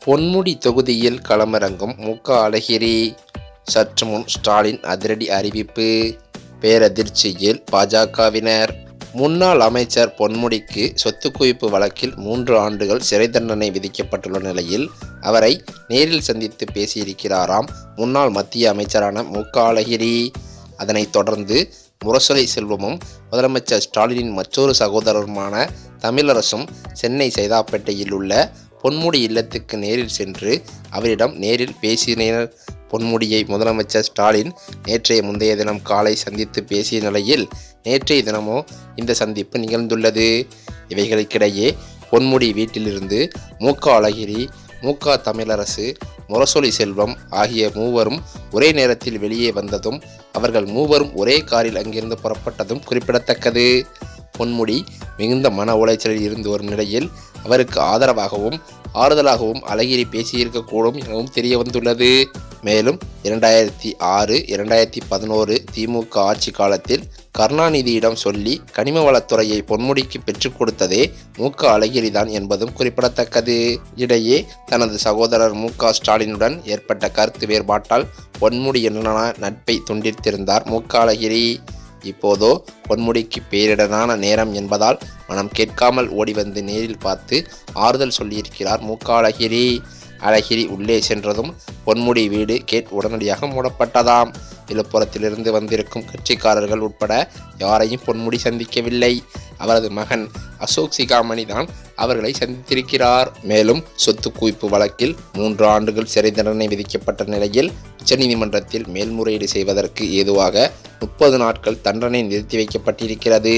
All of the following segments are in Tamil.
பொன்முடி தொகுதியில் களமிறங்கும் மு.க. அழகிரி. சற்று முன் ஸ்டாலின் அதிரடி அறிவிப்பு. பேரதிர்ச்சியில் பாஜகவினர். முன்னாள் அமைச்சர் பொன்முடிக்கு சொத்து குவிப்பு வழக்கில் 3 ஆண்டுகள் சிறை தண்டனை விதிக்கப்பட்டுள்ள நிலையில் அவரை நேரில் சந்தித்து பேசியிருக்கிறாராம் முன்னாள் மத்திய அமைச்சரான மு.க. அழகிரி. அதனைத் தொடர்ந்து முரசொலி செல்வமும் முதலமைச்சர் ஸ்டாலினின் மற்றொரு சகோதரருமான தமிழரசும் சென்னை சைதாப்பேட்டையில் உள்ள பொன்முடி இல்லத்துக்கு நேரில் சென்று அவரிடம் நேரில் பேசினர். பொன்முடியை முதலமைச்சர் ஸ்டாலின் நேற்றைய முந்தைய தினம் காலை சந்தித்து பேசிய நிலையில் நேற்றைய தினமோ இந்த சந்திப்பு நிகழ்ந்துள்ளது. இவைகளுக்கிடையே பொன்முடி வீட்டிலிருந்து மு.க. அழகிரி, மு.க. தமிழரசு, முரசொலி செல்வம் ஆகிய மூவரும் ஒரே நேரத்தில் வெளியே வந்ததும் அவர்கள் மூவரும் ஒரே காரில் அங்கிருந்து புறப்பட்டதும் குறிப்பிடத்தக்கது. பொன்முடி மிகுந்த மன உளைச்சலில் இருந்து வரும் நிலையில் அவருக்கு ஆதரவாகவும் ஆறுதலாகவும் அழகிரி பேசியிருக்கக்கூடும் எனவும் தெரிய வந்துள்ளது. மேலும் 2006-2011 திமுக ஆட்சி காலத்தில் கருணாநிதியிடம் சொல்லி கனிம வளத்துறையை பொன்முடிக்கு பெற்றுக் கொடுத்ததே மு.க. அழகிரிதான் என்பதும் குறிப்பிடத்தக்கது. இடையே தனது சகோதரர் மு.க. ஸ்டாலினுடன் ஏற்பட்ட கருத்து வேறுபாட்டால் பொன்முடியுடனான நட்பை துண்டித்திருந்தார் மு.க. அழகிரி. இப்போதோ பொன்முடிக்கு பேரிடரான நேரம் என்பதால் மனம் கேட்காமல் ஓடி வந்து நேரில் பார்த்து ஆறுதல் சொல்லியிருக்கிறார் மு.க. அழகிரி. அழகிரி உள்ளே சென்றதும் பொன்முடி வீடு கேட் உடனடியாக மூடப்பட்டதாம். விழுப்புரத்திலிருந்து வந்திருக்கும் கட்சிக்காரர்கள் உட்பட யாரையும் பொன்முடி சந்திக்கவில்லை. அவரது மகன் அசோக் சிகாமணி தான் அவர்களை சந்தித்திருக்கிறார். மேலும் சொத்து குவிப்பு வழக்கில் 3 ஆண்டுகள் சிறை தண்டனை விதிக்கப்பட்ட நிலையில் உச்சநீதிமன்றத்தில் மேல்முறையீடு செய்வதற்கு ஏதுவாக 30 நாட்கள் தண்டனை நிறுத்தி வைக்கப்பட்டிருக்கிறது.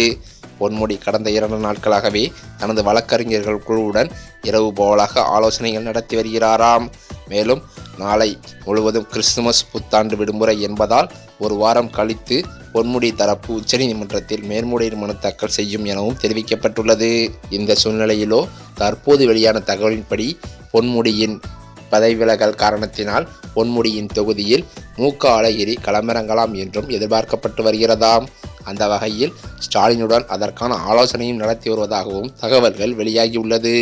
பொன்முடி கடந்த 2 நாட்களாகவே தனது வழக்கறிஞர்கள் குழுவுடன் இரவு பகலாக ஆலோசனைகள் நடத்தி வருகிறாராம். மேலும் நாளை முழுவதும் கிறிஸ்துமஸ் புத்தாண்டு விடுமுறை என்பதால் 1 வாரம் கழித்து பொன்முடி தரப்பு உச்சநீதிமன்றத்தில் மேல்முறையீடு மனு தாக்கல் செய்யும் எனவும் தெரிவிக்கப்பட்டுள்ளது. இந்த சூழ்நிலையிலோ தற்போது வெளியான தகவலின்படி பொன்முடியின் பதவி விலகல் காரணத்தினால் பொன்முடியின் தொகுதியில் மு.க. அழகிரி களமிறங்கலாம் என்றும் எதிர்பார்க்கப்பட்டு வருகிறதாம். அந்த வகையில் ஸ்டாலினுடன் அதற்கான ஆலோசனையும் நடத்தி வருவதாகவும் தகவல்கள் வெளியாகியுள்ளது.